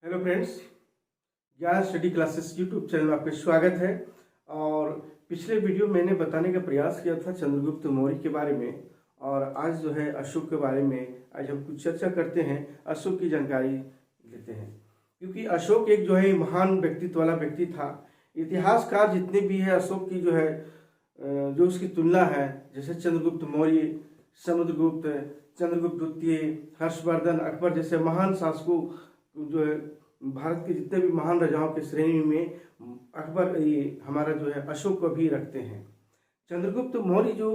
Hello friends, ज्ञान study classes YouTube channel में आपका स्वागत है। और पिछले वीडियो मैंने बताने का प्रयास किया था चंद्रगुप्त मौर्य के बारे में, और आज जो है अशोक के बारे में आज हम कुछ चर्चा करते हैं, अशोक की जानकारी लेते हैं। क्योंकि अशोक एक जो है महान व्यक्तित्व वाला व्यक्ति था। इतिहासकार जितने भी है अशोक की जो है जो उसकी तुलना है, जैसे चंद्रगुप्त मौर्य, समुद्रगुप्त, चंद्रगुप्त द्वितीय, हर्षवर्धन, अकबर जैसे महान शासकों जो है भारत के जितने भी महान राजाओं के श्रेणी में अकबर ये हमारा जो है अशोक को भी रखते हैं। चंद्रगुप्त मौर्य जो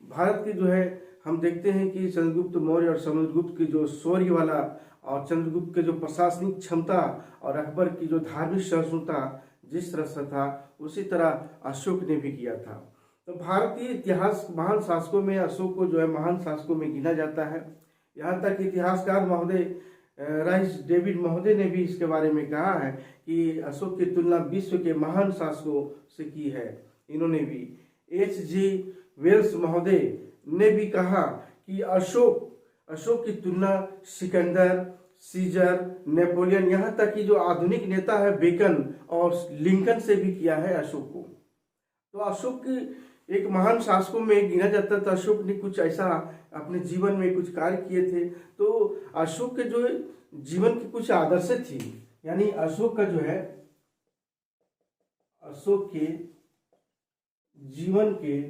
भारत के जो है हम देखते हैं कि चंद्रगुप्त मौर्य और समुद्रगुप्त की जो शौर्य वाला और चंद्रगुप्त के जो प्रशासनिक क्षमता और अकबर की जो धार्मिक सहिष्णुता जिस तरह से था उसी तरह अशोक ने भी किया था। तो भारतीय इतिहास महान शासकों में अशोक को जो है महान शासकों में गिना जाता है। यहाँ तक इतिहासकार महोदय राइस डेविड महोदय ने भी इसके बारे में कहा है कि अशोक की तुलना विश्व के महान शासकों से की है। इन्होंने भी H.G. वेल्स महोदय ने भी कहा कि अशोक की तुलना सिकंदर, सीजर, नेपोलियन, यहाँ तक कि जो आधुनिक नेता है बेकन और लिंकन से भी किया है अशोक को। तो अशोक की एक महान शासकों में गिना जाता था। अशोक ने कुछ ऐसा अपने जीवन में कुछ कार्य किए थे। तो अशोक के जो जीवन की कुछ आदर्श थी, यानी अशोक का जो है अशोक के जीवन के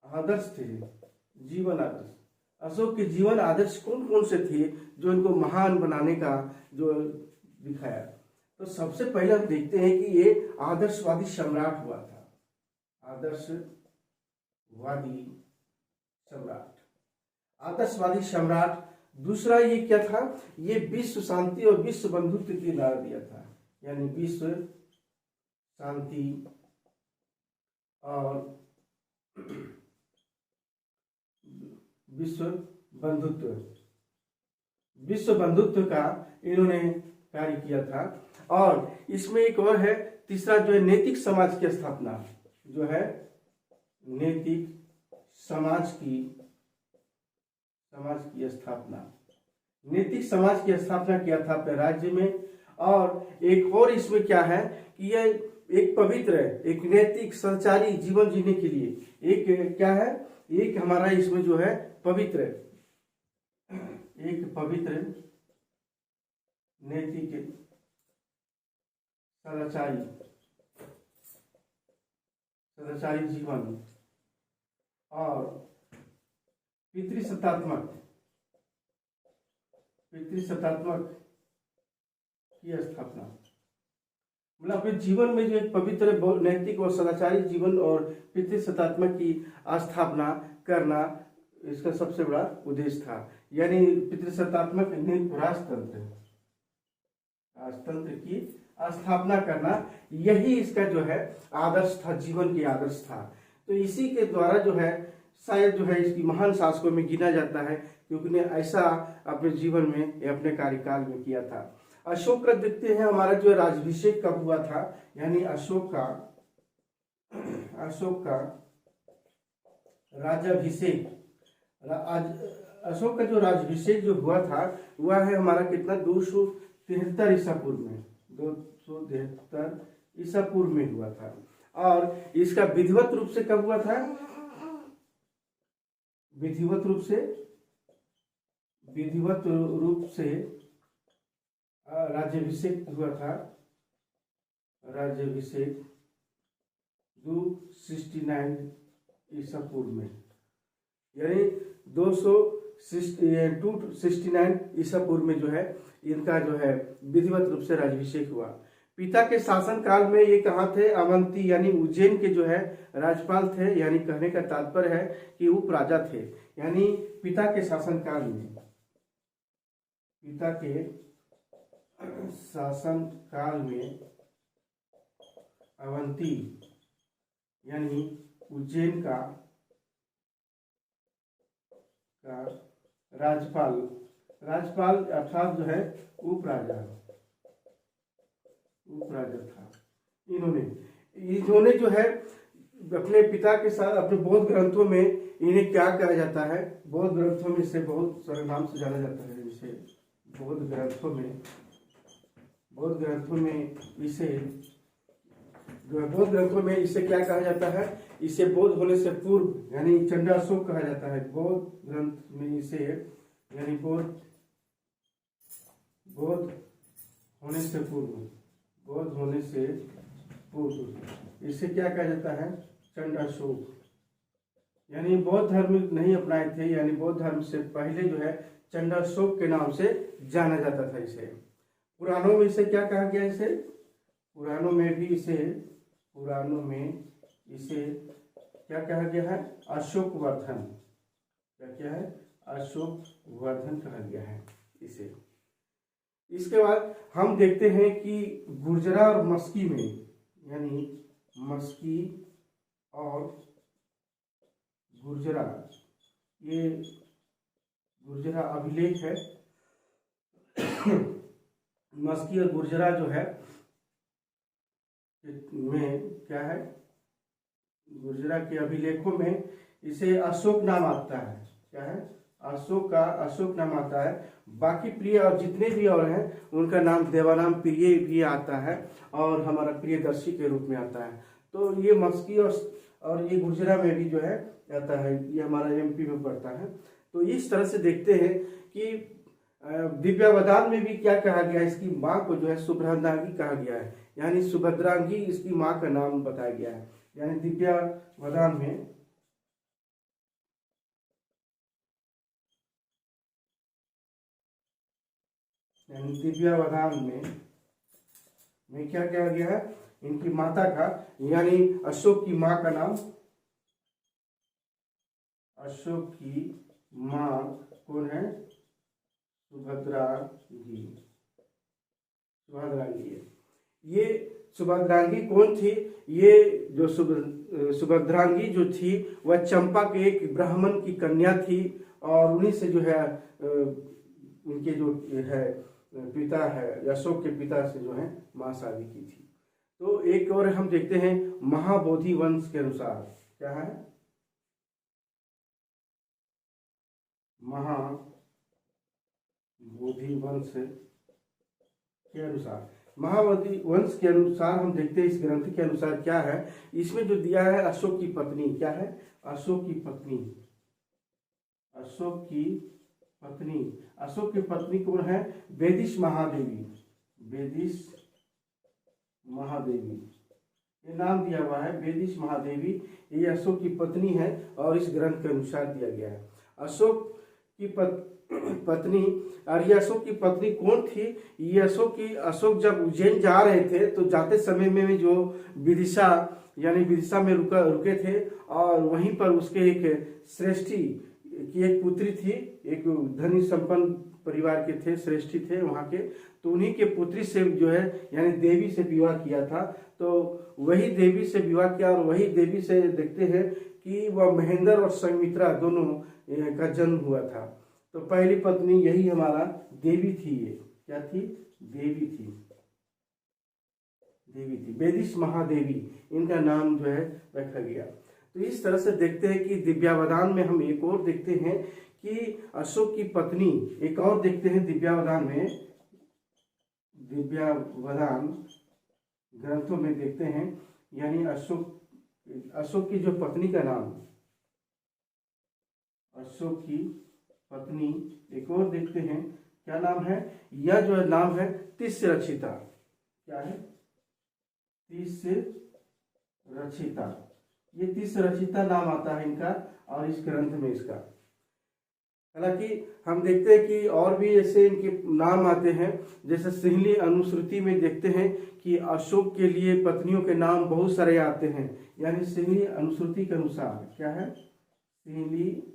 आदर्श थे, जीवन आदर्श। अशोक के जीवन आदर्श कौन कौन से थे जो इनको महान बनाने का जो दिखाया? तो सबसे पहले हम देखते हैं कि ये आदर्शवादी सम्राट हुआ था। आदर्शवादी सम्राट। दूसरा ये क्या था? ये विश्व शांति और विश्व बंधुत्व की नारा दिया था, यानी विश्व शांति और विश्व बंधुत्व का इन्होंने कार्य किया था। और इसमें एक और है, तीसरा जो है नैतिक समाज की स्थापना, जो है नैतिक समाज की स्थापना किया था अपने राज्य में। और एक और इसमें क्या है कि यह एक पवित्र, एक नैतिक सदाचारी जीवन जीने के लिए एक क्या है, एक हमारा इसमें जो है पवित्र नैतिक सदाचारी जीवन और पितृसत्तात्मक की स्थापना। मतलब अपने जीवन में जो एक पवित्र नैतिक और सदाचारी जीवन और पितृसत्तात्मक की स्थापना करना इसका सबसे बड़ा उद्देश्य था। यानी पितृसत्तात्मक राजतंत्र की स्थापना करना, यही इसका जो है आदर्श था, जीवन की आदर्श था। तो इसी के द्वारा जो है शायद जो है इसकी महान शासकों में गिना जाता है, क्योंकि ने ऐसा अपने जीवन में अपने कार्यकाल में किया था। अशोक का देखते हैं हमारा जो राज्याभिषेक कब हुआ था, यानी अशोक का राज्याभिषेक, अशोक का जो राज्याभिषेक जो हुआ था वह है हमारा कितना 273 ईसा पूर्व में, 273 ईसा पूर्व में हुआ था। और इसका विधिवत रूप से कब हुआ था? विधिवत रूप से राज्याभिषेक हुआ था। राज्याभिषेक 269 ईसा पूर्व में, यानी 269 ईसा पूर्व में जो है इनका जो है विधिवत रूप से राज्याभिषेक हुआ। पिता के शासन काल में ये कहाँ थे? अवंती यानी उज्जैन के जो है राज्यपाल थे। यानी कहने का तात्पर्य है कि उपराजा थे। यानी पिता के शासन काल में अवंती यानी उज्जैन का राज्यपाल अर्थात जो है उपराजा था। इन्होंने जो है अपने पिता के साथ अपने बौद्ध ग्रंथों में इन्हें क्या कहा जाता है? बौद्ध ग्रंथों में से बहुत सारे नाम से जाना जाता है। जैसे बौद्ध ग्रंथों में बौद्ध ग्रंथों में इसे बौद्ध ग्रंथों में इसे क्या कहा जाता है, इसे बौद्ध होने से पूर्व यानी चंडाशोक कहा जाता है। बौद्ध ग्रंथ में इसे यानी बौद्ध होने से पूर्व इसे क्या कहा जाता है, चंडाशोक। यानी बौद्ध धर्म नहीं अपनाए थे, यानी बौद्ध धर्म से पहले जो है चंडाशोक के नाम से जाना जाता था इसे। पुराणों में इसे क्या कहा गया, इसे पुराणों में इसे क्या कहा गया है, अशोक वर्धन। क्या है, अशोक वर्धन कहा गया है इसे। इसके बाद हम देखते हैं कि गुर्जरा और मस्की में, यानी मस्की और गुर्जरा, ये गुर्जरा अभिलेख है। मस्की और गुर्जरा जो है में क्या है, गुर्जरा के अभिलेखों में इसे अशोक नाम आता है। क्या है, अशोक नाम आता है। बाकी प्रिय और जितने भी और हैं उनका नाम देवानाम प्रिय भी आता है और हमारा प्रियदर्शी के रूप में आता है। तो ये मस्की और ये गुर्जरा में भी जो है आता है, ये हमारा एमपी में पड़ता है। तो इस तरह से देखते हैं कि दिव्यावदान में भी क्या कहा गया है, इसकी माँ को जो है सुभद्रांगी कहा गया है, यानी सुभद्रांगी इसकी माँ का नाम बताया गया है। यानी दिव्यावदान में क्या कहा गया है, इनकी माता का यानी अशोक की माँ का नाम, अशोक की माँ कौन है, सुभद्रांगी है। ये सुभद्रांगी कौन थी, ये जो सुभद्रांगी जो थी वह चंपा के एक ब्राह्मण की कन्या थी और उन्हीं से जो है उनके जो है पिता है, अशोक के पिता से जो है मां शादी की थी। तो एक और हम देखते हैं महाबोधि वंश के अनुसार, क्या है, महाबोधि वंश के अनुसार हम देखते हैं, इस ग्रंथ के अनुसार क्या है, इसमें जो दिया है अशोक की पत्नी, क्या है, अशोक की पत्नी कौन है, वेदिश महादेवी, ये नाम दिया हुआ है वेदिश महादेवी, ये अशोक की पत्नी है और इस ग्रंथ के अनुसार दिया गया है। अशोक की पत्नी, और ये अशोक की पत्नी कौन थी, ये अशोक जब उज्जैन जा रहे थे तो जाते समय में जो विदिशा में रुके थे और वहीं पर उसके एक श्रेष्ठी की एक पुत्री थी, एक धनी संपन्न परिवार के थे, श्रेष्ठी थे वहाँ के, तो उन्हीं के पुत्री से जो है यानी देवी से विवाह किया था। तो वही देवी से विवाह किया और वही देवी से देखते हैं कि वह महेंद्र और संमित्रा दोनों का जन्म हुआ था। तो पहली पत्नी यही हमारा देवी थी, ये क्या थी, देवी थी, वेदिश महादेवी, इनका नाम जो है रखा गया। तो इस तरह से देखते हैं कि दिव्यावदान में हम एक और देखते हैं कि अशोक की पत्नी, एक और देखते हैं दिव्यावदान ग्रंथों में देखते हैं, यानी अशोक की जो पत्नी का नाम, अशोक की पत्नी एक और देखते हैं, क्या नाम है, यह जो नाम है तिस्रक्षिता, क्या है, तिस्रक्षिता, ये तिस्रक्षिता नाम आता है इनका और इस ग्रंथ में इसका। हालांकि हम देखते हैं कि और भी ऐसे इनके नाम आते हैं, जैसे सिंहली अनुश्रुति में देखते हैं कि अशोक के लिए पत्नियों के नाम बहुत सारे आते हैं। यानी सिंहली अनुश्रुति के अनुसार, क्या है, सिंहली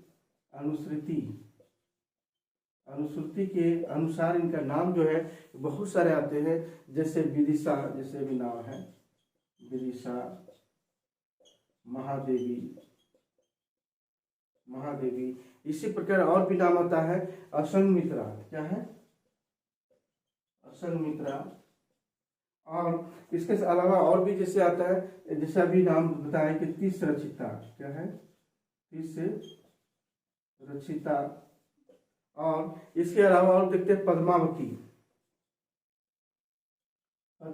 अनुश्रुति के अनुसार इनका नाम जो है बहुत सारे आते हैं, जैसे विदिशा, जैसे भी नाम है विदिशा, महादेवी, इसी प्रकार और भी नाम आता है असंगमित्रा, क्या है, असंगमित्रा, और इसके अलावा और भी जैसे आता है, जैसे अभी नाम बताया कि तिस्रक्षिता, क्या है, तिस्रक्षिता, और इसके अलावा और देखते हैं पद्मावती,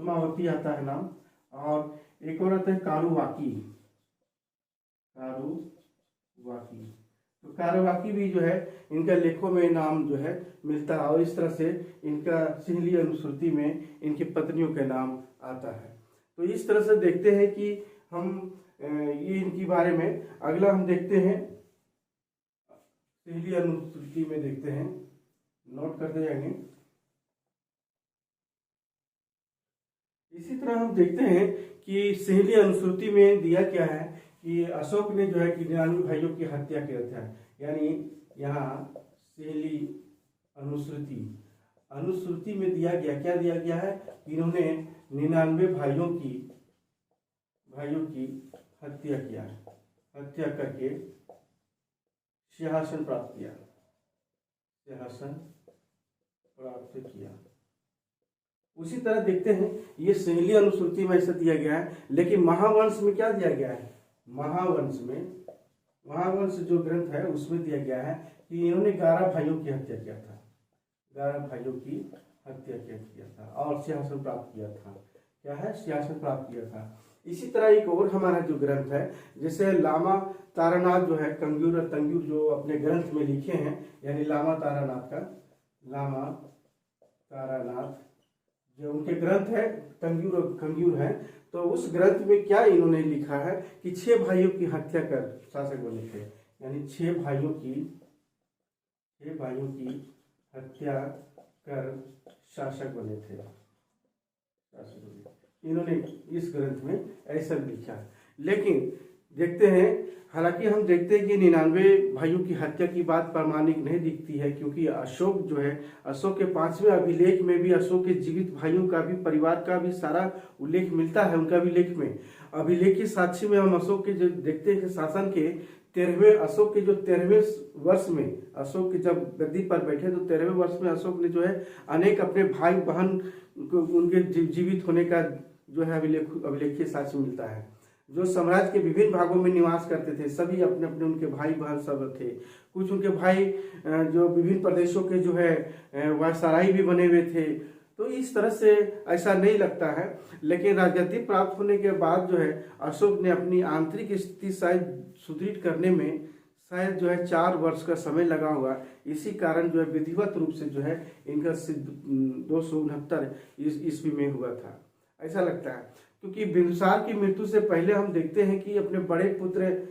पद्मावती आता है नाम, और एक और आता है कारुवाकी। कारुवाकी, तो कारुवाकी भी जो है इनका लेखों में नाम जो है मिलता है, और इस तरह से इनका सिंहली अनुश्रुति में इनकी पत्नियों के नाम आता है। तो इस तरह से देखते हैं कि हम ये इनके बारे में अगला हम देखते हैं, सिंहली अनुश्रुति में देखते हैं, नोट करते जाएंगे। इसी तरह हम देखते हैं कि सिंहली अनुश्रुति में दिया क्या है कि अशोक ने जो है कि 99 भाइयों की हत्या किया था। यानी यहाँ सिंहली अनुश्रुति में दिया गया, क्या दिया गया है कि इन्होंने 99 भाइयों की हत्या किया, हत्या करके सिंहासन प्राप्त किया। उसी तरह देखते हैं ये सिंहली अनुश्रुति में ऐसा दिया गया है, लेकिन महावंश में क्या दिया गया है, महावंश जो ग्रंथ है उसमें दिया गया है कि इन्होंने 11 भाइयों की हत्या किया था, 11 भाइयों की हत्या किया था और सिंहासन प्राप्त किया था। क्या है, सिंहासन प्राप्त किया था। इसी तरह एक और हमारा जो ग्रंथ है, जैसे लामा तारानाथ जो है, कंग्यूर और तंग्यूर जो अपने ग्रंथ में लिखे हैं, यानी लामा तारानाथ जो उनके ग्रंथ है, तंग्यूर और खंग्यूर है, तो उस ग्रंथ में क्या इन्होंने लिखा है कि 6 भाइयों की हत्या कर शासक बने थे। यानी 6 भाइयों की हत्या कर शासक बने थे, इन्होंने इस ग्रंथ में ऐसा लिखा। लेकिन देखते हैं, हालांकि हम देखते हैं कि 99 भाइयों की हत्या की बात प्रामाणिक नहीं दिखती है, क्योंकि अशोक जो है, अशोक के 5वें अभिलेख में भी अशोक के जीवित भाइयों का भी, परिवार का भी सारा उल्लेख मिलता है। उनका अभिलेख में, अभिलेख की साक्षी में हम अशोक के जो देखते हैं कि शासन के 13वें, अशोक के जो 13वें वर्ष में, अशोक के जब गद्दी पर बैठे तो 13वें वर्ष में अशोक ने जो है अनेक अपने भाई बहन उनके जीवित होने का जो है अभिलेखीय साक्ष्य मिलता है। जो साम्राज्य के विभिन्न भागों में निवास करते थे, सभी अपने अपने उनके भाई बहन सब थे। कुछ उनके भाई जो विभिन्न प्रदेशों के जो है वायसराय भी बने हुए थे। तो इस तरह से ऐसा नहीं लगता है, लेकिन राजगद्दी प्राप्त होने के बाद जो है अशोक ने अपनी आंतरिक स्थिति शायद सुदृढ़ करने में शायद जो है 4 वर्ष का समय लगा हुआ। इसी कारण जो है विधिवत रूप से जो है इनका सिद्ध 269 ईस्वी में हुआ था, ऐसा लगता है। क्योंकि बिंदुसार की मृत्यु से पहले हम देखते हैं कि अपने बड़े पुत्र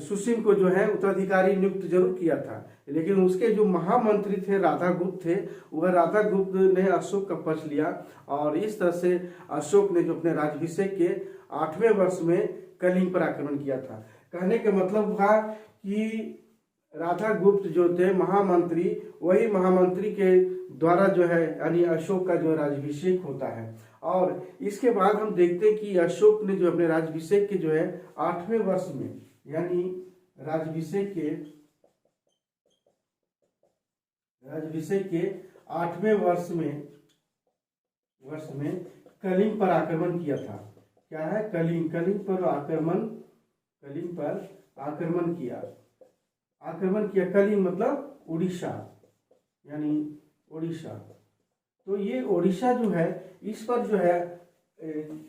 सुसीम को जो है उत्तराधिकारी नियुक्त जरूर किया था, लेकिन उसके जो महामंत्री थे राधागुप्त थे, वह राधागुप्त ने अशोक का पक्ष लिया, और इस तरह से अशोक ने जो अपने राज्याभिषेक के 8वें वर्ष में कलिंग पर आक्रमण किया था। कहने का मतलब हुआ कि राधागुप्त जो थे महामंत्री, वही महामंत्री के द्वारा जो है यानी अशोक का जो राज्याभिषेक होता है। और इसके बाद हम देखते हैं कि अशोक ने जो अपने राज्याभिषेक के जो है 8वें वर्ष में, यानी राज्याभिषेक के 8वें वर्ष में कलिंग पर आक्रमण किया था। क्या है, कलिंग पर आक्रमण किया। कलिंग मतलब उड़ीसा, यानी उड़ीसा। तो ये उड़ीसा जो है, इस पर जो है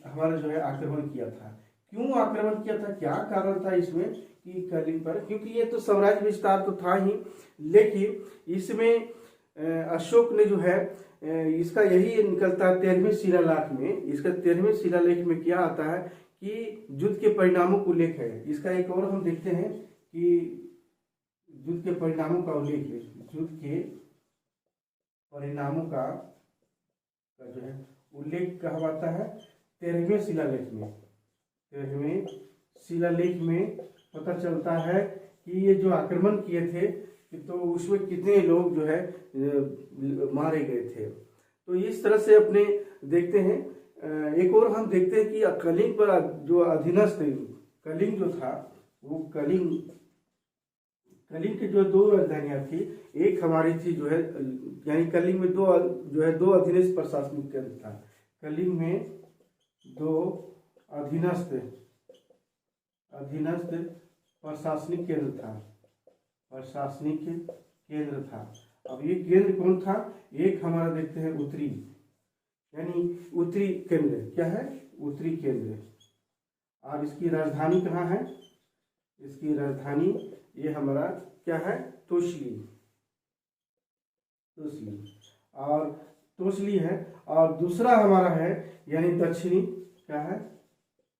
हमारा जो है आक्रमण किया था। क्यों आक्रमण किया था, क्या कारण था इसमें कि कलिंग पर? क्योंकि ये तो साम्राज्य विस्तार तो था ही, लेकिन इसमें अशोक ने जो है इसका यही निकलता है 13वें शिलालेख में। इसका 13वें शिलालेख में क्या आता है कि युद्ध के परिणामों को उल्लेख है। इसका एक और हम देखते हैं कि युद्ध के परिणामों का उल्लेख है। युद्ध के परिणामों का जो है उल्लेख कहाँ आता है, 13वें शिलालेख में। 13वें शिलालेख में पता चलता है कि ये जो आक्रमण किए थे तो उसमें कितने लोग जो है मारे गए थे। तो इस तरह से अपने देखते हैं। एक और हम देखते हैं कि कलिंग पर जो अधीनस्थ कलिंग जो था, वो कलिंग की जो 2 राजधानियां थी, एक हमारी थी जो है, यानी कलिंग में 2 अधीनस्थ प्रशासनिक केंद्र था। कलिंग में 2 अधीनस्थ प्रशासनिक केंद्र था। अब ये केंद्र कौन था? एक हमारा देखते हैं उत्तरी, यानी उत्तरी केंद्र, क्या है, उत्तरी केंद्र। और इसकी राजधानी कहाँ है, इसकी राजधानी ये हमारा क्या है, तोसली, तोसली और तोसली है। और दूसरा हमारा है यानी दक्षिणी, क्या है,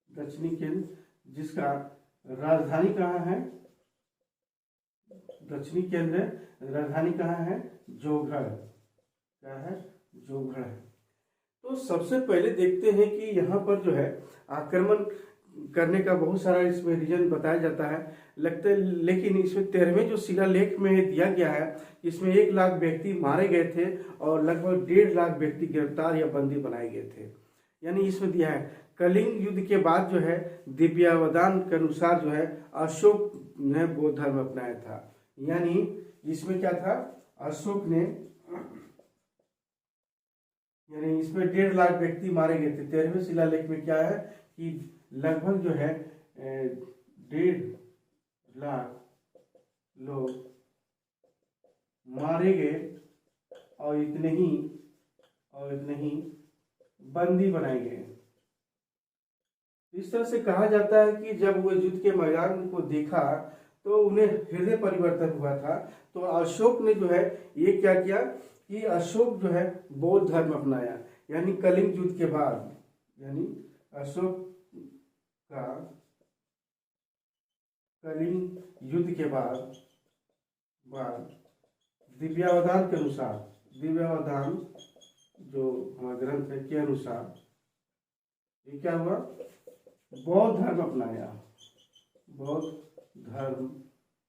दक्षिणी केंद्र, जिसका राजधानी कहाँ है, दक्षिणी केंद्र, राजधानी कहाँ है, जोगढ़, क्या है, जोगढ़ है। तो सबसे पहले देखते हैं कि यहाँ पर जो है आक्रमण करने का बहुत सारा इसमें रीजन बताया जाता है लगता है, लेकिन इसमें 13वें जो शिलालेख में दिया गया है इसमें 1 लाख व्यक्ति मारे गए थे और लगभग 1.5 लाख व्यक्ति गिरफ्तार या बंदी बनाए गए थे। यानी इसमें दिया है कलिंग युद्ध के बाद जो है दिव्यावदान के अनुसार जो है अशोक ने बौद्ध धर्म अपनाया था। यानी इसमें क्या था, अशोक ने, यानी इसमें 1.5 लाख व्यक्ति मारे गए थे। 13वें शिलालेख में क्या है कि लगभग जो है 1.5 लाख लोग मारे गए और इतने ही बंदी बनाए गए। इस तरह से कहा जाता है कि जब वो युद्ध के मैदान को देखा तो उन्हें हृदय परिवर्तन हुआ था। तो अशोक ने जो है ये क्या किया कि अशोक जो है बौद्ध धर्म अपनाया। यानी कलिंग युद्ध के बाद, यानी अशोक का कलिंग युद्ध के बाद दिव्यावदान के अनुसार, दिव्यावदान जो हमारा ग्रंथ है के अनुसार ये क्या हुआ, बौद्ध धर्म अपनाया, बौद्ध धर्म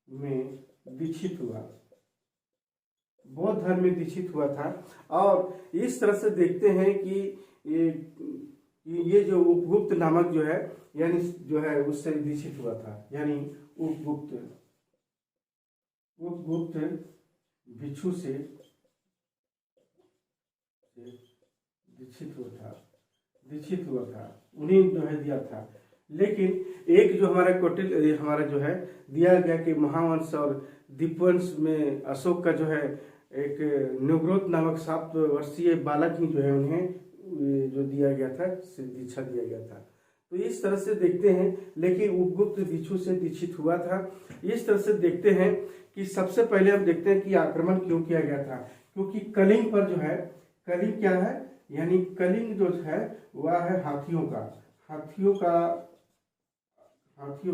में दीक्षित हुआ, बौद्ध धर्म में दीक्षित हुआ था। और इस तरह से देखते हैं कि ये जो उपगुप्त नामक जो है यानी जो है उससे दीक्षित हुआ था। यानी उपगुप्त भिक्षु से दीक्षित हुआ था, उन्हीं जो है दिया था। लेकिन एक जो हमारा जो है दिया गया कि महावंश और दीपवंश में अशोक का जो है एक न्यूग्रोथ नामक 7 वर्षीय बालक ही जो है उन्हें जो दिया गया था, दीक्षा दिया गया था। तो इस तरह से देखते हैं, लेकिन उपगुप्त भिक्षु से दीक्षित हुआ था। इस तरह से देखते हैं कि सबसे पहले हम देखते हैं कि आक्रमण क्यों किया गया था। क्योंकि कलिंग पर जो है, कलिंग क्या है, यानी कलिंग जो है वह है हाथियों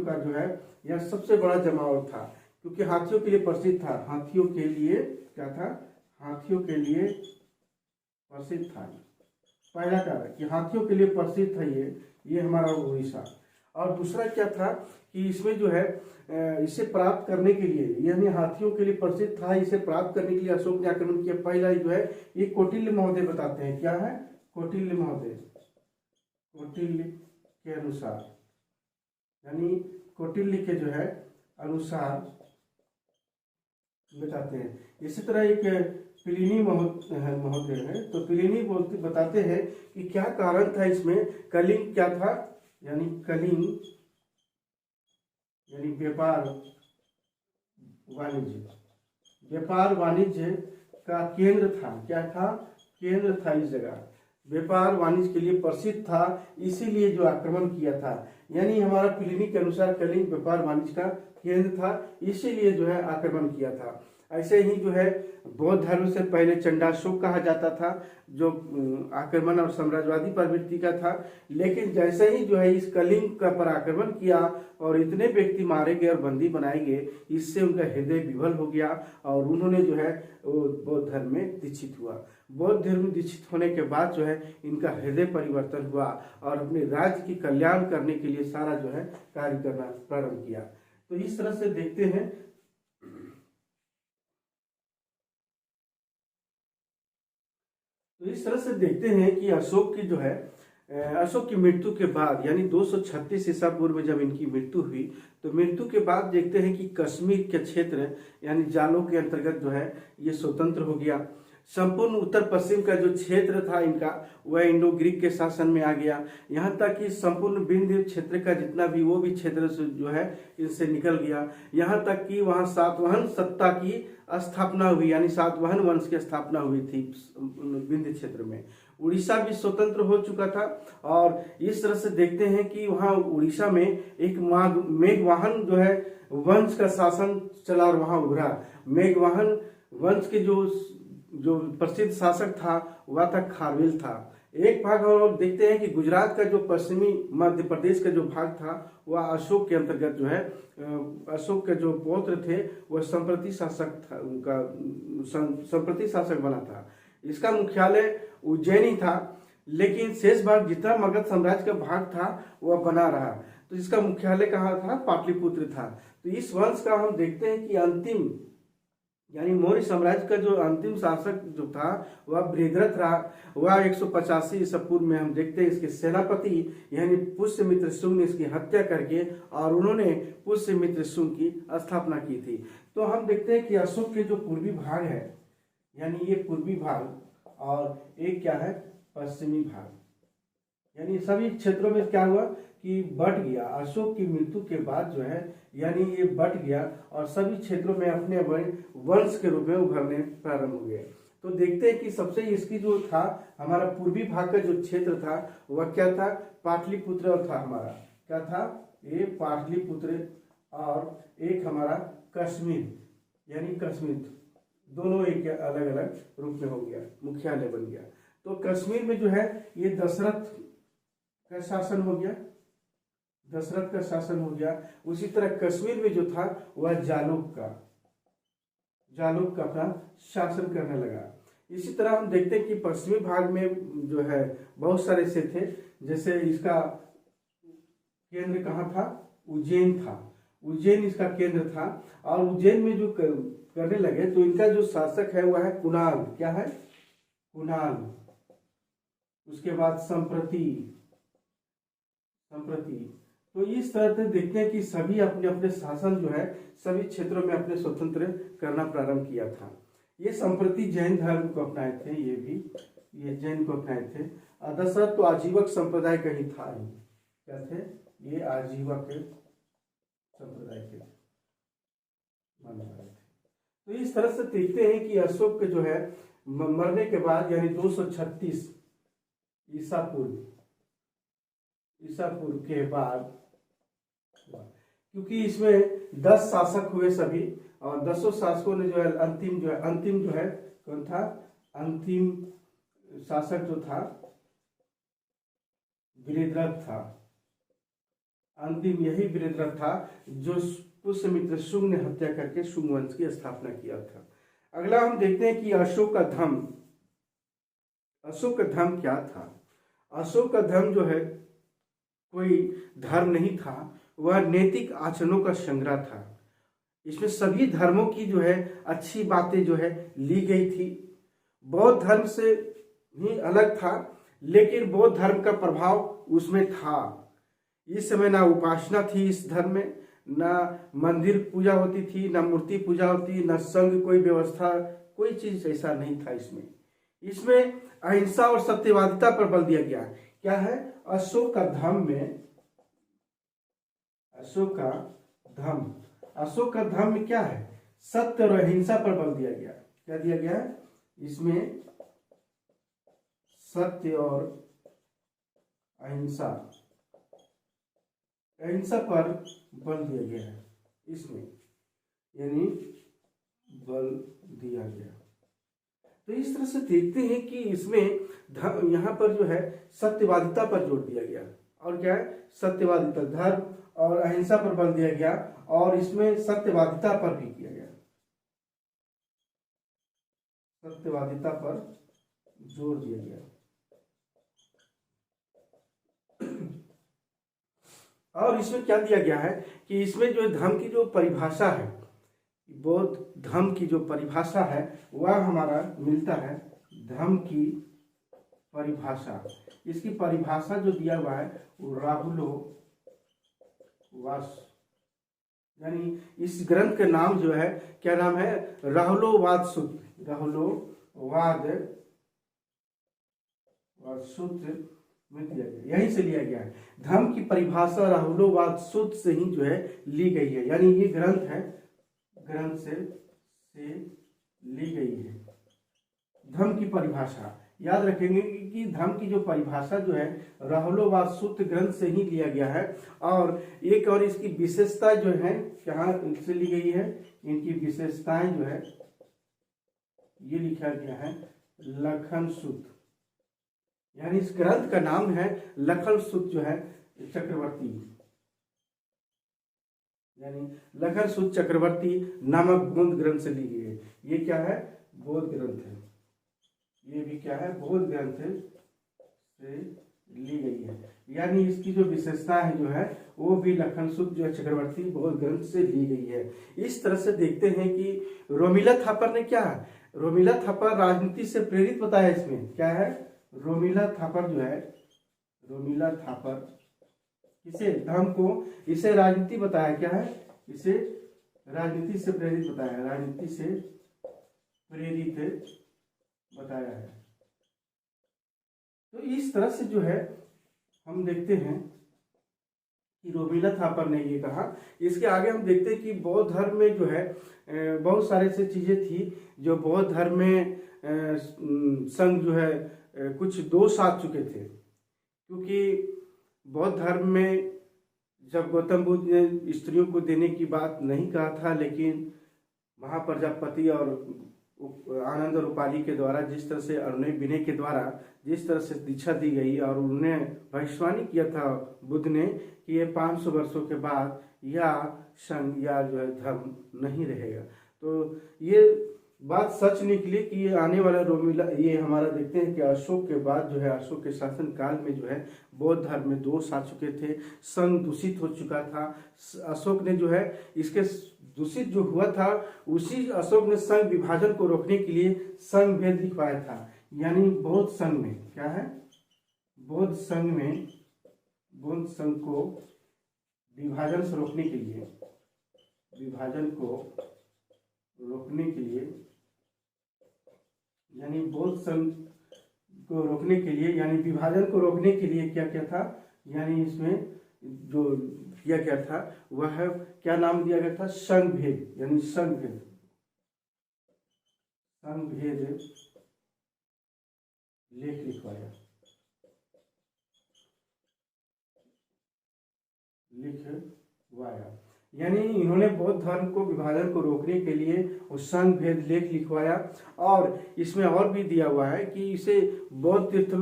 का जो है यह सबसे बड़ा जमावड़ा था। क्योंकि हाथियों के लिए प्रसिद्ध था, हाथियों के लिए क्या था, हाथियों के लिए प्रसिद्ध था। पहला कारण कि हाथियों के लिए प्रसिद्ध था ये हमारा उड़ीसा। और दूसरा क्या था कि इसमें जो है इसे प्राप्त करने के लिए, यानी हाथियों के लिए प्रसिद्ध था, इसे प्राप्त करने के लिए अशोक ने आक्रमण किया। पहला जो है ये कौटिल्य महोदय बताते हैं, क्या है, कौटिल्य महोदय, कौटिल्य के अनुसार, यानी कौटिल्य के जो है अनुसार बताते हैं। इसी तरह एक प्लिनी महोदय है, तो प्लिनी बताते हैं कि क्या कारण था इसमें। कलिंग क्या था, यानी कलिंग यानी व्यापार वाणिज्य का केंद्र था। क्या था, केंद्र था, इस जगह व्यापार वाणिज्य के लिए प्रसिद्ध था, इसीलिए जो आक्रमण किया था। यानी हमारा प्लिनी के अनुसार कलिंग व्यापार वाणिज्य का केंद्र था, इसीलिए जो है आक्रमण किया था। ऐसे ही जो है बौद्ध धर्म से पहले चंडाशोक कहा जाता था, जो आक्रमण और साम्राज्यवादी प्रवृत्ति का था। लेकिन जैसे ही जो है इस कलिंग का पर आक्रमण किया और इतने व्यक्ति मारे गए और बंदी बनाए गए, इससे उनका हृदय विवल हो गया और उन्होंने जो है बौद्ध धर्म में दीक्षित हुआ। बौद्ध धर्म में दीक्षित होने के बाद जो है इनका हृदय परिवर्तन हुआ और अपने राज्य की कल्याण करने के लिए सारा जो है कार्य करना प्रारंभ किया। तो इस तरह से देखते हैं, तो इस तरह से देखते हैं कि अशोक की जो है अशोक की मृत्यु के बाद, यानी 236 ईसा पूर्व में जब इनकी मृत्यु हुई, तो मृत्यु के बाद देखते हैं कि कश्मीर के क्षेत्र यानी जालों के अंतर्गत जो है ये स्वतंत्र हो गया। संपूर्ण उत्तर पश्चिम का जो क्षेत्र था इनका वह इंडो ग्रीक के शासन में आ गया। यहाँ तक कि संपूर्ण विंध्य क्षेत्र का जितना भी वो भी क्षेत्र जो है इनसे निकल गया। यहाँ तक कि वहाँ सातवाहन सत्ता की स्थापना हुई, यानी सातवाहन वंश की स्थापना हुई थी विंध्य क्षेत्र में। उड़ीसा भी स्वतंत्र हो चुका था और इस तरह से देखते हैं कि वहाँ उड़ीसा में एक मेघवाहन जो है वंश का शासन चला और वहाँ उभरा। मेघवाहन वंश के जो प्रसिद्ध शासक था वह था खारवेल था। एक भाग और देखते हैं कि गुजरात का जो पश्चिमी मध्य प्रदेश का जो भाग था वह अशोक के अंतर्गत जो है, अशोक के जो पौत्र थे वह संप्रति शासक था, उनका संप्रति शासक बना था। इसका मुख्यालय उज्जैनी था, लेकिन शेष भाग जितना मगध साम्राज्य का भाग था वह बना रहा। तो इसका मुख्यालय कहाँ था? पाटलिपुत्र था। तो इस वंश का हम देखते हैं कि अंतिम यानी मौर्य साम्राज्य का जो अंतिम शासक जो था वह बृहद्रथ रहा। वह 185 ईसा पूर्व में हम देखते हैं इसके सेनापति यानी पुष्यमित्र शुंग ने इसकी हत्या करके और उन्होंने पुष्यमित्र शुंग की स्थापना की थी। तो हम देखते हैं कि अशोक के जो पूर्वी भाग है, यानी ये पूर्वी भाग और एक क्या है पश्चिमी भाग, यानी सभी क्षेत्रों में क्या हुआ कि बट गया। अशोक की मृत्यु के बाद जो है यानी ये बट गया और सभी क्षेत्रों में अपने वंश के रूप में उभरने प्रारंभ हो गए। तो देखते हैं कि सबसे इसकी जो था हमारा पूर्वी भाग का जो क्षेत्र था वह क्या था? पाटलिपुत्र और था हमारा क्या था? ये पाटलिपुत्र और एक हमारा कश्मीर यानी कश्मीर, दोनों एक अलग अलग रूप में हो गया, मुख्यालय बन गया। तो कश्मीर में जो है ये दशरथ का शासन हो गया, दशरथ का शासन हो गया। उसी तरह कश्मीर में जो था वह जालौक का अपना शासन करने लगा। इसी तरह हम देखते हैं कि पश्चिमी भाग में जो है बहुत सारे से थे, जैसे इसका केंद्र कहाँ था? उज्जैन था। उज्जैन इसका केंद्र था और उज्जैन में जो करने लगे तो इनका जो शासक है वह है कुणाल। क्या है? कुणाल। उसके बाद संप्रति। तो इस तरह से देखते हैं कि सभी अपने अपने शासन जो है सभी क्षेत्रों में अपने स्वतंत्र करना प्रारंभ किया था। ये संप्रति जैन धर्म को अपनाए थे, ये जैन को अपनाए थे। दशरथ तो आजीवक संप्रदाय का ही था ही। क्या थे? ये आजीवक संप्रदाय के मानने वाले थे। तो इस तरह से देखते हैं कि अशोक के जो है मरने के बाद यानी 236 ईसा पूर्व के बाद, क्योंकि इसमें 10 शासक हुए सभी और 10 शासकों ने जो है अंतिम जो है कौन था? अंतिम शासक जो था बृहद्रथ था। अंतिम यही बृहद्रथ था जो पुष्यमित्र शुंग ने हत्या करके शुंग वंश की स्थापना किया था। अगला हम देखते हैं कि अशोक का धर्म क्या था? अशोक का धर्म जो है कोई धर्म नहीं था, वह नैतिक आचरणों का संग्रह था। इसमें सभी धर्मों की जो है अच्छी बातें जो है ली गई थी। बौद्ध धर्म से ही अलग था, लेकिन बौद्ध धर्म का प्रभाव उसमें था। इस समय ना उपासना थी इस धर्म में, ना मंदिर पूजा होती थी, ना मूर्ति पूजा होती, ना संघ कोई व्यवस्था, कोई चीज ऐसा नहीं था इसमें अहिंसा और सत्यवादिता पर बल दिया गया। क्या है? अशोक का धर्म में क्या है? सत्य और अहिंसा पर बल दिया गया। क्या दिया गया है? इसमें सत्य और अहिंसा पर बल दिया गया है इसमें, यानी बल दिया गया। तो इस तरह से देखते हैं कि इसमें यहाँ पर जो है सत्यवादिता पर जोर दिया गया। और क्या है? सत्यवादिता, धर्म और अहिंसा पर बल दिया गया और इसमें सत्यवादिता पर भी किया गया, सत्यवादिता पर जोर दिया गया। और इसमें क्या दिया गया है कि इसमें जो धर्म की जो परिभाषा है, बौद्ध धर्म की जो परिभाषा है वह हमारा मिलता है धर्म की परिभाषा। इसकी परिभाषा जो दिया हुआ है वो राहुलोवाद, यानी इस ग्रंथ का नाम जो है क्या नाम है? राहुलोवाद सूत्र। राहुलोवाद वाद सूत्र में दिया गया, यहीं से लिया गया है। धर्म की परिभाषा राहुलोवाद सूत्र से ही जो है ली गई है, यानी ये ग्रंथ है, ग्रंथ से ली गई है। धर्म की परिभाषा याद रखेंगे कि धर्म की जो परिभाषा जो है राहुलोवाद सूत्र ग्रंथ से ही लिया गया है। और एक और इसकी विशेषता जो है कहाँ से ली गई है, इनकी विशेषताएं जो है ये लिखा गया है लखन सूत्र, यानी इस ग्रंथ का नाम है लखन सूत्र जो है चक्रवर्ती, यानी लखन सूत्र चक्रवर्ती नामक बौद्ध ग्रंथ से ली गई है। ये क्या है, बौद्ध ग्रंथ है, ये भी क्या है, बौद्ध ग्रंथ से ली गई है। यानी इसकी जो विशेषता है जो है वो भी लखन सूत्र जो है चक्रवर्ती बौद्ध ग्रंथ से ली गई है। इस तरह से देखते हैं कि रोमिला थापर ने क्या है, रोमिला थापर राजनीति से प्रेरित बताया। इसमें क्या है, रोमिला थापर जो है, रोमिला थापर इसे धर्म को, इसे राजनीति बताया, क्या है, इसे राजनीति से प्रेरित बताया, राजनीति से प्रेरित बताया है। तो इस तरह से जो है हम देखते हैं कि रोमिला थापर ने ये कहा। इसके आगे हम देखते हैं कि बौद्ध धर्म में जो है बहुत सारे से चीजें थी जो बौद्ध धर्म में संघ जो है कुछ दोष आ चुके थे, क्योंकि बौद्ध धर्म में जब गौतम बुद्ध ने स्त्रियों को देने की बात नहीं कहा था, लेकिन महाप्रजापति और आनंद और उपाली के द्वारा जिस तरह से अरुणय विनय के द्वारा जिस तरह से दीक्षा दी गई और उन्होंने भविष्यवाणी किया था बुद्ध ने कि ये 500 वर्षों के बाद या संघ या जो है धर्म नहीं रहेगा, तो ये बात सच निकली कि ये आने वाला रोमिला, ये हमारा देखते हैं कि अशोक के बाद जो है अशोक के शासन काल में जो है बौद्ध धर्म में दोष आ चुके थे, संघ दूषित हो चुका था। अशोक ने जो है इसके दूषित जो हुआ था उसी अशोक ने संघ विभाजन को रोकने के लिए संघ भेद लिखवाया था। यानी बौद्ध संघ में क्या है, बौद्ध संघ में, बौद्ध संघ को विभाजन से रोकने के लिए, विभाजन को रोकने के लिए, यानी बौद्ध संघ को रोकने के लिए, यानी विभाजन को रोकने के लिए क्या क्या था, यानी इसमें जो किया गया था वह है, क्या नाम दिया गया था, संघ भेद, यानी संघ भेद, संघ भेद लेख लिखवाया, लिखवाया। यानी इन्होंने बौद्ध धर्म को विभाजन को रोकने के लिए उस संघ भेद लेख लिखवाया। और इसमें और भी दिया हुआ है कि इसे बौद्ध तीर्थ,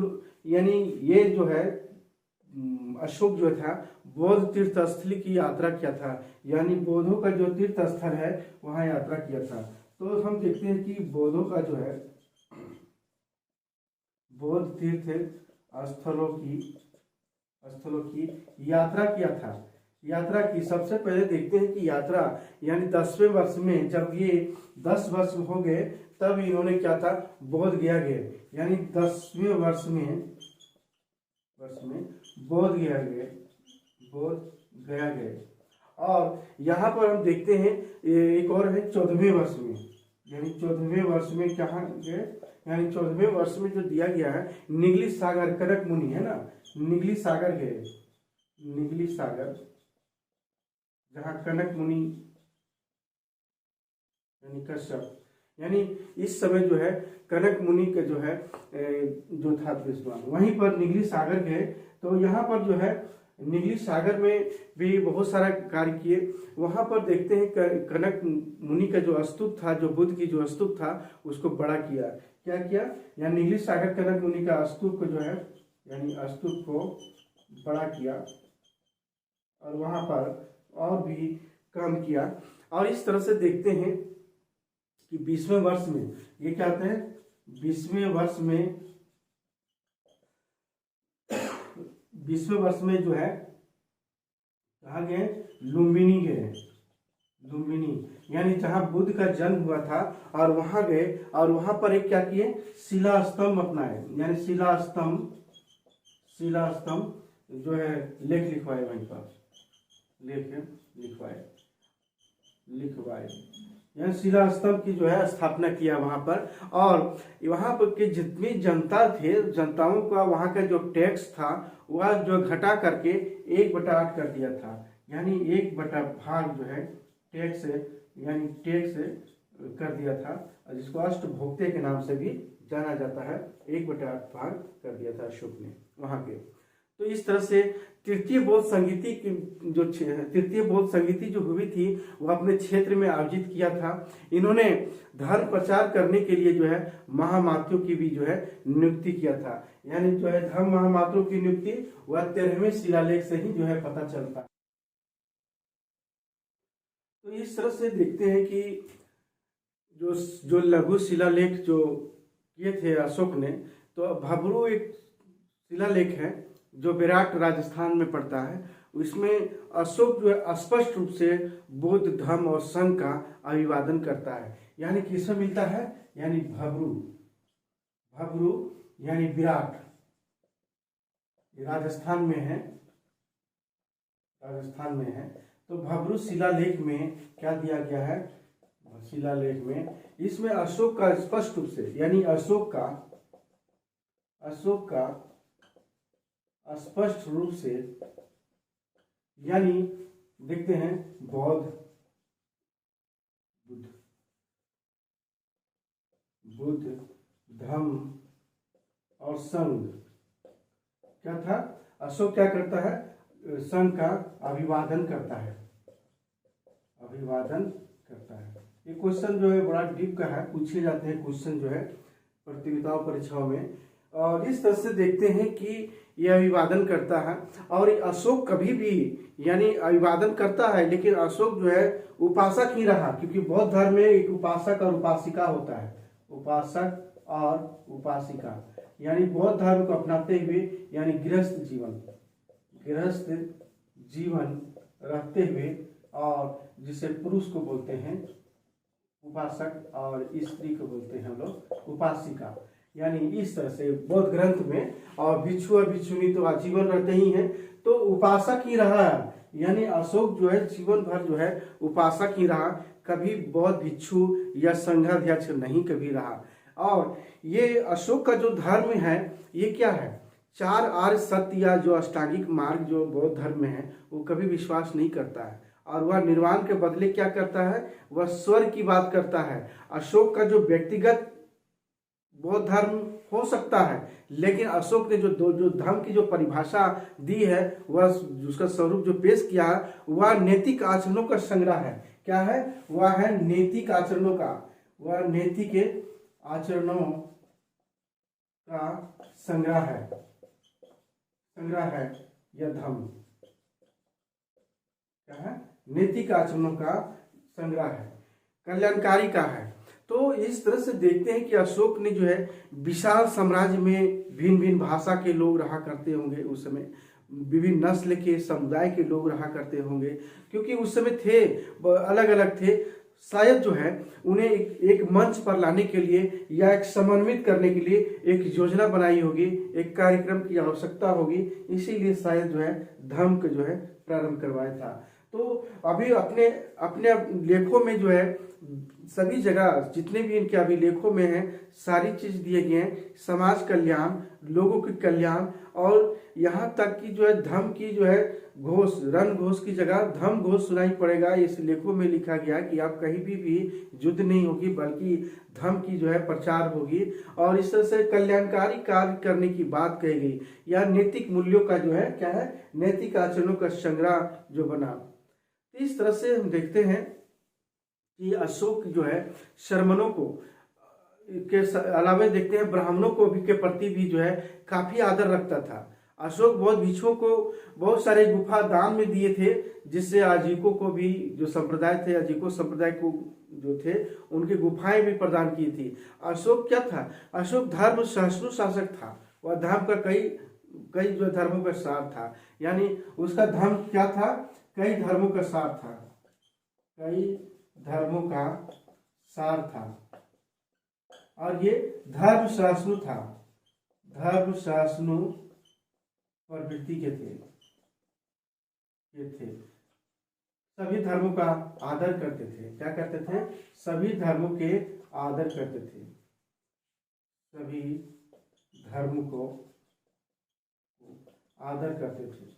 यानी ये जो है अशोक जो था बौद्ध तीर्थ स्थल की यात्रा किया था, यानी बौद्धों का जो तीर्थ स्थल है वहां यात्रा किया था। तो हम देखते हैं कि बौद्धों का जो है बौद्ध तीर्थ स्थलों की यात्रा किया था, यात्रा की। सबसे पहले देखते हैं कि यात्रा यानी 10वें वर्ष में, जब ये 10 वर्ष हो गए तब इन्होंने क्या था, बोध गया गए, यानी 10वें वर्ष में बोध गया गए, बोध गया गए। और यहाँ पर हम देखते हैं एक और है 14वें वर्ष में, यानी 14वें वर्ष में कहाँ गए, यानी 14वें वर्ष में जो दिया गया है निगली सागर, कनक मुनि है ना, निगली सागर गए, निगली सागर, जहाँ कनक मुनि यानी कश्यप, यानी इस समय जो है कनक मुनि का जो है जो था विद्वान, वहीं पर निगली सागर गए। तो यहाँ पर जो है निगली सागर में भी बहुत सारा कार्य किए। वहां पर देखते हैं कनक मुनि का जो स्तूप था, जो बुद्ध की जो स्तूप था उसको बड़ा किया। क्या किया, यानी निगली सागर कनक मुनि का स्तूप को जो है, यानी स्तूप को बड़ा किया और वहां पर और भी काम किया। और इस तरह से देखते हैं कि 20वें वर्ष में ये क्या होते हैं, 20वें वर्ष में, 20वें वर्ष में जो है कहाँ गए, लुम्बिनी गए, लुम्बिनी यानी जहाँ बुद्ध का जन्म हुआ था, और वहां गए और वहां पर एक क्या किए, शिला स्तंभ अपनाए, यानी शिला स्तंभ जो है लेख लिखवाए, वहीं पर लेख लिखवाए। यानी शिला स्तंभ की जो है स्थापना किया वहां पर। और वहां पर के जितनी जनता थे, जनताओं का वहां का जो टैक्स था वह जो घटा करके 1/8 कर दिया था। यानी 1/भाग जो है टैक्स, यानी टैक्स कर दिया था, जिसको अष्टभोक्ते के नाम से भी जाना जाता है। 1/8 भाग कर दिया था अशोक ने वहां के। तो इस तरह से तृतीय बौद्ध संगीति की तृतीय बौद्ध संगीति जो हुई थी वह अपने क्षेत्र में आयोजित किया था। इन्होंने धर्म प्रचार करने के लिए जो है महामात्यों की भी जो है नियुक्ति किया था। यानी जो है धर्म महामात्यों की नियुक्ति वह 13वें शिलालेख से ही जो है पता चलता है। तो इस तरह से देखते हैं कि जो जो लघु शिलालेख जो किए थे अशोक ने, तो भबरू एक शिलालेख है जो विराट राजस्थान में पड़ता है। इसमें अशोक जो है स्पष्ट रूप से बौद्ध धर्म और संघ का अभिवादन करता है। यानी किसमें मिलता है, यानी भबरू, भबरू यानी विराट, राजस्थान में है, राजस्थान में है। तो भबरू शिलालेख में क्या दिया गया है, शिलालेख में इसमें अशोक का स्पष्ट रूप से, यानी अशोक का स्पष्ट रूप से, यानी देखते हैं बौद्ध, बुद्ध धम्म और संघ क्या था। अशोक क्या करता है, संघ का अभिवादन करता है, अभिवादन करता है। ये क्वेश्चन जो है बड़ा डीप का है, पूछे जाते हैं क्वेश्चन जो है प्रतियोगिताओं परीक्षाओं में। और इस तरह से देखते हैं कि यह अभिवादन करता है। और अशोक कभी भी यानी अभिवादन करता है, लेकिन अशोक जो है उपासक ही रहा, क्योंकि बौद्ध धर्म में एक उपासक और उपासिका होता है, उपासक और उपासिका। यानी बौद्ध धर्म को अपनाते हुए यानी गृहस्थ जीवन रहते हुए, और जिसे पुरुष को बोलते हैं उपासक और स्त्री को बोलते हैं हम लोग उपासिका। यानी इस तरह से बौद्ध ग्रंथ में, और भिक्षु और भिक्षुणी तो आजीवन रहते ही हैं, तो उपासक ही रहा। यानी अशोक जो है जीवन भर जो है उपासक ही रहा, कभी बौद्ध भिक्षु या संघाध्यक्ष नहीं कभी रहा। और ये अशोक का जो धर्म है ये क्या है, 4 आर्य सत्य या जो अष्टांगिक मार्ग जो बौद्ध धर्म में है वो कभी विश्वास नहीं करता है। और वह निर्वाण के बदले क्या करता है, वह स्वर्ग की बात करता है। अशोक का जो व्यक्तिगत बौद्ध धर्म हो सकता है, लेकिन अशोक ने जो धर्म की जो परिभाषा दी है, वह उसका स्वरूप जो पेश किया है वह नैतिक आचरणों का संग्रह है। क्या है, वह है नैतिक आचरणों का, वह नैतिक आचरणों का संग्रह है यह धर्म क्या है, नैतिक आचरणों का संग्रह है, कल्याणकारी का है। तो इस तरह से देखते हैं कि अशोक ने जो है विशाल साम्राज्य में भिन्न भिन्न भाषा के लोग रहा करते होंगे, उस समय विभिन्न नस्ल के समुदाय के लोग रहा करते होंगे, क्योंकि उस समय थे अलग अलग थे। शायद जो है उन्हें एक मंच पर लाने के लिए या एक समन्वित करने के लिए एक योजना बनाई होगी, एक कार्यक्रम की आवश्यकता होगी, इसीलिए शायद जो है धर्म को जो है प्रारंभ करवाया था। तो अभी अपने अपने लेखों में जो है सभी जगह जितने भी इनके अभिलेखों में है सारी चीज दिए गए हैं, समाज कल्याण, लोगों के कल्याण, और यहाँ तक कि जो है धर्म की जो है घोष, रण घोष की जगह धर्म घोष सुनाई पड़ेगा। इस लेखों में लिखा गया कि आप कहीं भी युद्ध नहीं होगी, बल्कि धर्म की जो है प्रचार होगी, और इस तरह से कल्याणकारी कार्य करने की बात कही गई। या नैतिक मूल्यों का जो है क्या है, नैतिक आचरणों का संग्रह जो बना। इस तरह से हम देखते हैं कि अशोक जो है शर्मनों को के अलावा देखते हैं ब्राह्मणों को भी के प्रति भी जो है काफी आदर रखता था। अशोक बौद्ध भिक्षुओं को बहुत सारे गुफा दान में दिए थे, जिससे आजीविकों को भी जो संप्रदाय थे, आजीविकों संप्रदाय को जो थे उनके गुफाएं भी प्रदान की थी। अशोक क्या था, अशोक धर्म सहिष्णु शासक था, वह धर्म का कई जो धर्मों का सार था। यानी उसका धर्म क्या था, कई धर्मों का सार था, कई धर्मों का सार था। और ये धर्म सहिष्णु था, धर्म सहिष्णु प्रवृत्ति के थे। सभी धर्मों का आदर करते थे। क्या करते थे? सभी धर्मों के आदर करते थे। सभी धर्म को आदर करते थे।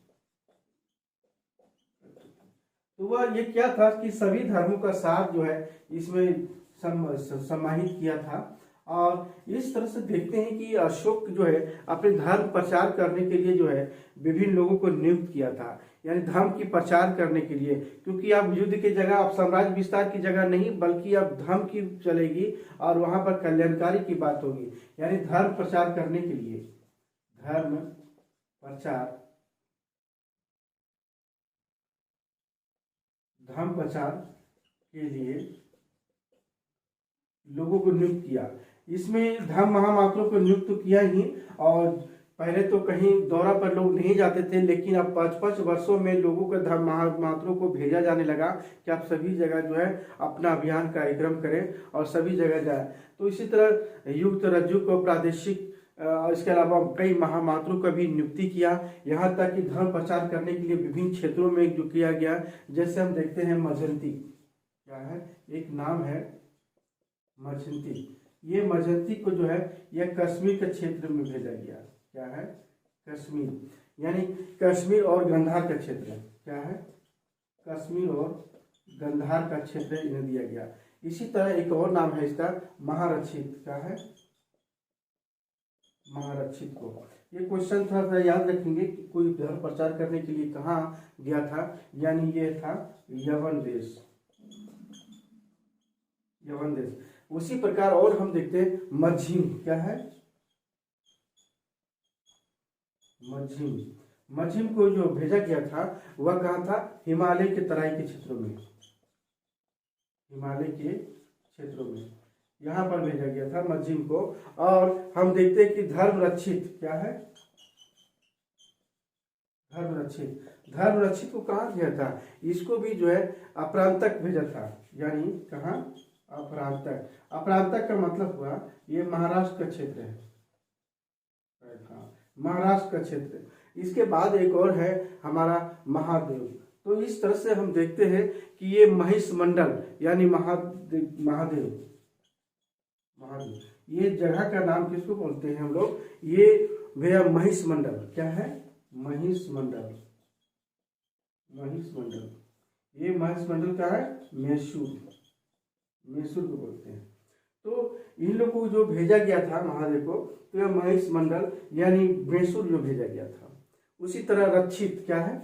तो वह ये क्या था कि सभी धर्मों का साथ जो है इसमें समाहित किया था। और इस तरह से देखते हैं कि अशोक जो है अपने धर्म प्रचार करने के लिए जो है विभिन्न लोगों को नियुक्त किया था, यानी धर्म की प्रचार करने के लिए। क्योंकि अब युद्ध की जगह, अब साम्राज्य विस्तार की जगह नहीं, बल्कि अब धर्म की चलेगी और वहां पर कल्याणकारी की बात होगी। यानी धर्म प्रचार करने के लिए, धर्म प्रचार के लिए लोगों को नियुक्त किया। इसमें धर्म महामात्रों को नियुक्त किया ही, और पहले तो कहीं दौरा पर लोग नहीं जाते थे, लेकिन अब 5-5 वर्षों में लोगों को धर्म महामात्रों को भेजा जाने लगा कि आप सभी जगह जो है अपना अभियान कार्यक्रम करें और सभी जगह जाए। तो इसी तरह युक्त रज्जु को प्रादेशिक, इसके अलावा कई महामात्रों का भी नियुक्ति किया। यहाँ तक कि धर्म प्रचार करने के लिए विभिन्न क्षेत्रों में जो किया गया, जैसे हम देखते हैं मजंती, क्या है, एक नाम है मजंती। ये मजंती को जो है यह कश्मीर के क्षेत्र में भेजा गया। क्या है? कश्मीर, यानी कश्मीर और गंधार का क्षेत्र है। क्या है? कश्मीर और गंधार का क्षेत्र इन्हें दिया गया। इसी तरह एक और नाम है इसका, महारक्षित। क्या है? महारक्षित को, ये क्वेश्चन थोड़ा सा याद रखेंगे कि कोई धर्म प्रचार करने के लिए कहाँ गया था, यानी ये था यवन देश। यवन देश। उसी प्रकार और हम देखते हैं मझिम। क्या है? मझिम। मझिम को जो भेजा गया था वह कहाँ था? हिमालय के तराई के क्षेत्रों में। हिमालय के क्षेत्रों में यहाँ पर भेजा गया था मझिम को। और हम देखते हैं कि धर्मरक्षित। क्या है? धर्मरक्षित। धर्मरक्षित को कहाँ गया था? इसको भी जो है अप्रांतक भेजा था। यानी कहाँ? अप्रांतक। अप्रांतक का मतलब हुआ ये महाराष्ट्र का क्षेत्र है। महाराष्ट्र का क्षेत्र। इसके बाद एक और है हमारा महादेव। तो इस तरह से हम देखते हैं कि ये महिष मंडल, यानी महादेव, ये जगह का नाम किसको बोलते हैं हम लोग? ये भैया महिष मंडल। क्या है? महिष मंडल। महिष मंडल, ये महिष मंडल का है मैसूर। मैसूर को बोलते हैं। तो इन लोगों को जो भेजा गया था महादेव को, तो यह महिष मंडल यानी मैसूर जो भेजा गया था। उसी तरह रक्षित। क्या है?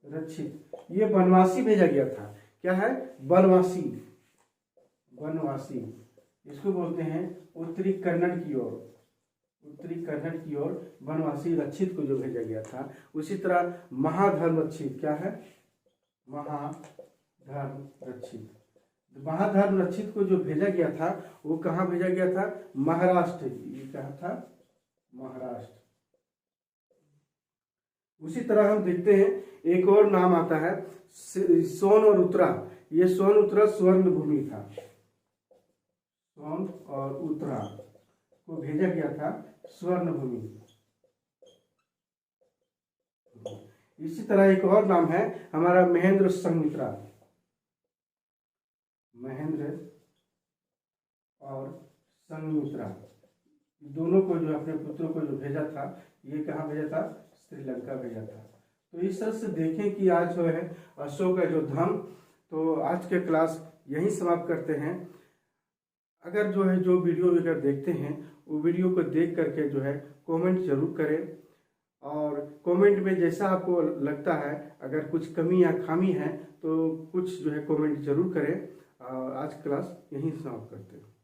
रक्षित, ये बनवासी भेजा गया था। क्या है? बनवासी। बनवासी, इसको बोलते हैं उत्तरी कन्नड़ की ओर। उत्तरी कन्नड़ की ओर बनवासी रक्षित को जो भेजा गया था। उसी तरह महाधर्म रक्षित। क्या है? महाधर्म रक्षित। महाधर्म रक्षित को जो भेजा गया था वो कहाँ भेजा गया था? महाराष्ट्र। ये कहा था? महाराष्ट्र। उसी तरह हम देखते हैं एक और नाम आता है सोन और उत्तरा। ये सोन उत्तरा स्वर्ण भूमि था। सोन और उत्तरा को भेजा गया था स्वर्ण भूमि। इसी तरह एक और नाम है हमारा महेंद्र संघमित्रा। महेंद्र और संघमित्रा, दोनों को जो अपने पुत्रों को जो भेजा था, ये कहाँ भेजा था? श्रीलंका भेजा था। तो इस तरह से देखें कि आज जो है अशोक का जो धर्म। तो आज के क्लास यहीं समाप्त करते हैं। अगर जो है जो वीडियो अगर देखते हैं वो वीडियो को देख करके जो है कमेंट जरूर करें, और कमेंट में जैसा आपको लगता है, अगर कुछ कमी या खामी है तो कुछ जो है कमेंट जरूर करें। आज क्लास यहीं समाप्त करते हैं।